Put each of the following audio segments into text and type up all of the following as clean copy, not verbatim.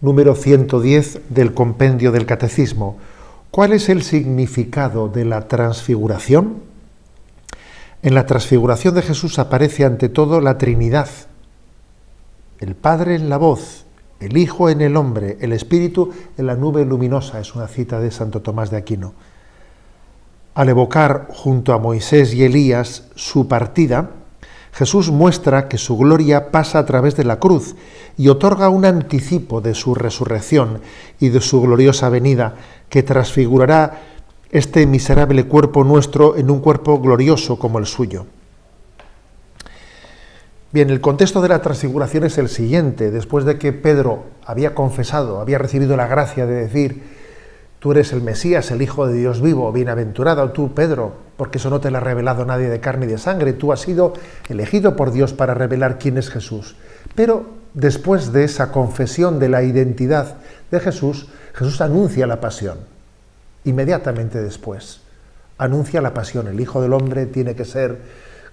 número 110 del Compendio del Catecismo. ¿Cuál es el significado de la transfiguración? En la transfiguración de Jesús aparece ante todo la Trinidad. El Padre en la voz, el Hijo en el hombre, el Espíritu en la nube luminosa. Es una cita de Santo Tomás de Aquino. Al evocar junto a Moisés y Elías su partida, Jesús muestra que su gloria pasa a través de la cruz y otorga un anticipo de su resurrección y de su gloriosa venida, que transfigurará este miserable cuerpo nuestro en un cuerpo glorioso como el suyo. Bien, el contexto de la transfiguración es el siguiente. Después de que Pedro había confesado, había recibido la gracia de decir: tú eres el Mesías, el Hijo de Dios vivo, bienaventurado tú, Pedro, porque eso no te lo ha revelado nadie de carne y de sangre, tú has sido elegido por Dios para revelar quién es Jesús. Pero después de esa confesión de la identidad de Jesús, Jesús anuncia la pasión. Inmediatamente después, anuncia la pasión. El Hijo del Hombre tiene que ser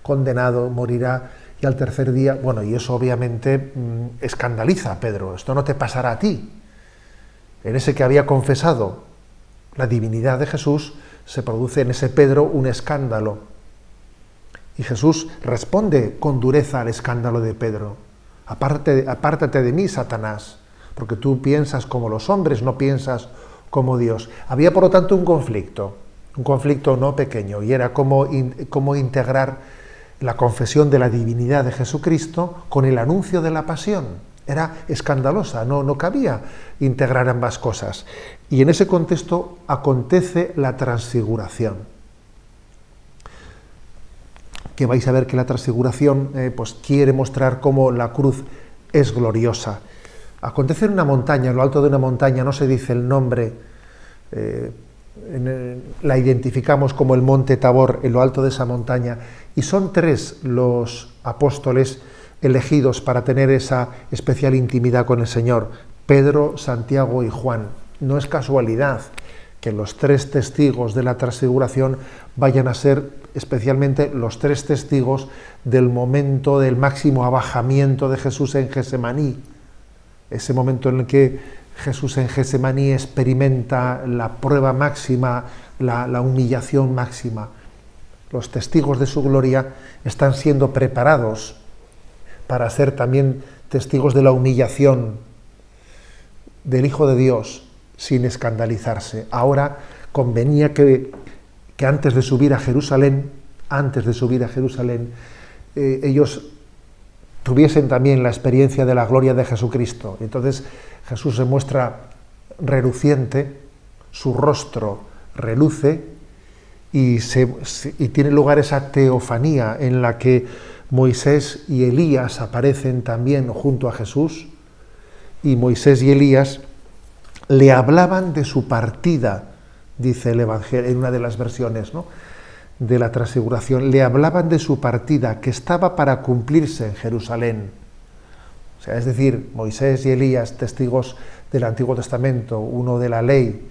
condenado, morirá, y al tercer día, bueno, y eso obviamente escandaliza a Pedro. Esto no te pasará a ti. En ese que había confesado la divinidad de Jesús, se produce en ese Pedro un escándalo. Y Jesús responde con dureza al escándalo de Pedro. Apártate de mí, Satanás, porque tú piensas como los hombres, no piensas como Dios. Había, por lo tanto, un conflicto no pequeño, y era cómo integrar la confesión de la divinidad de Jesucristo con el anuncio de la pasión. Era escandalosa, no cabía integrar ambas cosas. Y en ese contexto acontece la transfiguración. Que vais a ver que la transfiguración pues quiere mostrar cómo la cruz es gloriosa. Acontece en una montaña, en lo alto de una montaña, no se dice el nombre, la identificamos como el monte Tabor, en lo alto de esa montaña, y son 3 los apóstoles elegidos para tener esa especial intimidad con el Señor: Pedro, Santiago y Juan. No es casualidad que los 3 testigos de la transfiguración vayan a ser especialmente los 3 testigos del momento del máximo abajamiento de Jesús en Getsemaní, ese momento en el que Jesús en Getsemaní experimenta la prueba máxima, la humillación máxima. Los testigos de su gloria están siendo preparados para ser también testigos de la humillación del Hijo de Dios sin escandalizarse. Ahora convenía que antes de subir a Jerusalén, ellos tuviesen también la experiencia de la gloria de Jesucristo. Entonces Jesús se muestra reluciente, su rostro reluce, y tiene lugar esa teofanía en la que Moisés y Elías aparecen también junto a Jesús, y Moisés y Elías le hablaban de su partida, dice el Evangelio, en una de las versiones, ¿no?, de la transfiguración, le hablaban de su partida, que estaba para cumplirse en Jerusalén. O sea, es decir, Moisés y Elías, testigos del Antiguo Testamento, uno de la ley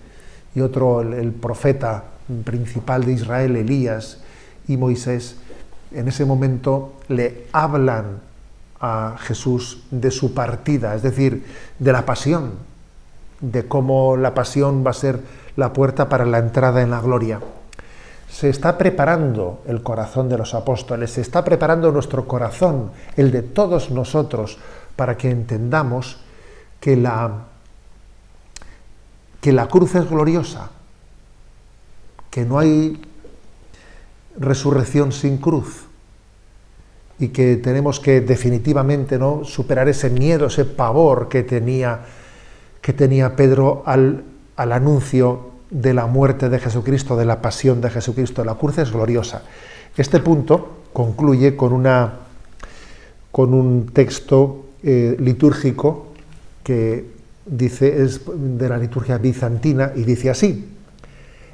y otro el profeta principal de Israel, Elías y Moisés, en ese momento le hablan a Jesús de su partida, es decir, de la pasión, de cómo la pasión va a ser la puerta para la entrada en la gloria. Se está preparando el corazón de los apóstoles, se está preparando nuestro corazón, el de todos nosotros, para que entendamos que la cruz es gloriosa, que no hay resurrección sin cruz, y que tenemos que definitivamente, ¿no?, superar ese miedo, ese pavor que tenía Pedro al anuncio de la muerte de Jesucristo, de la pasión de Jesucristo. La cruz es gloriosa. Este punto concluye con un texto litúrgico que dice, es de la liturgia bizantina, y dice así: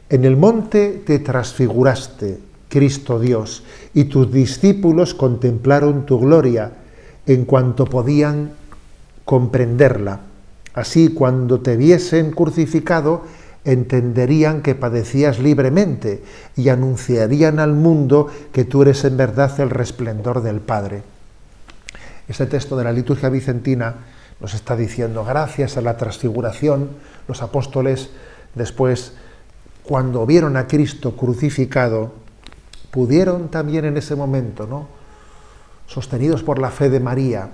en el monte te transfiguraste, Cristo Dios, y tus discípulos contemplaron tu gloria en cuanto podían comprenderla. Así, cuando te viesen crucificado, entenderían que padecías libremente y anunciarían al mundo que tú eres en verdad el resplendor del Padre. Este texto de la liturgia bizantina Nos está diciendo, gracias a la transfiguración, los apóstoles después, cuando vieron a Cristo crucificado, pudieron también en ese momento, ¿no?, sostenidos por la fe de María,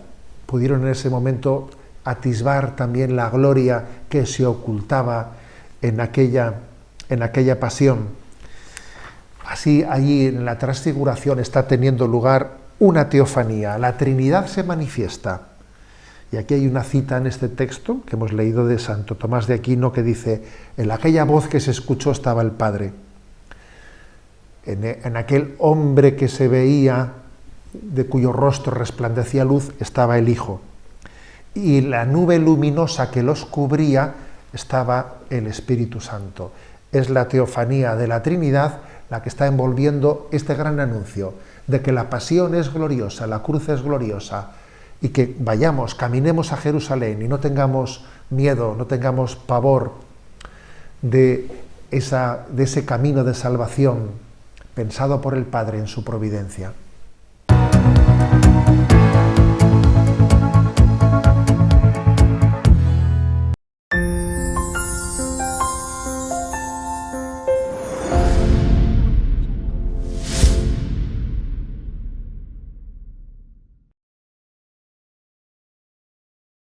pudieron en ese momento atisbar también la gloria que se ocultaba en aquella pasión. Así, allí en la transfiguración está teniendo lugar una teofanía, la Trinidad se manifiesta. Y aquí hay una cita en este texto que hemos leído de Santo Tomás de Aquino que dice, en aquella voz que se escuchó estaba el Padre. En aquel hombre que se veía, de cuyo rostro resplandecía luz, estaba el Hijo. Y la nube luminosa que los cubría estaba el Espíritu Santo. Es la teofanía de la Trinidad la que está envolviendo este gran anuncio de que la pasión es gloriosa, la cruz es gloriosa, y que vayamos, caminemos a Jerusalén y no tengamos miedo, no tengamos pavor de ese camino de salvación pensado por el Padre en su providencia.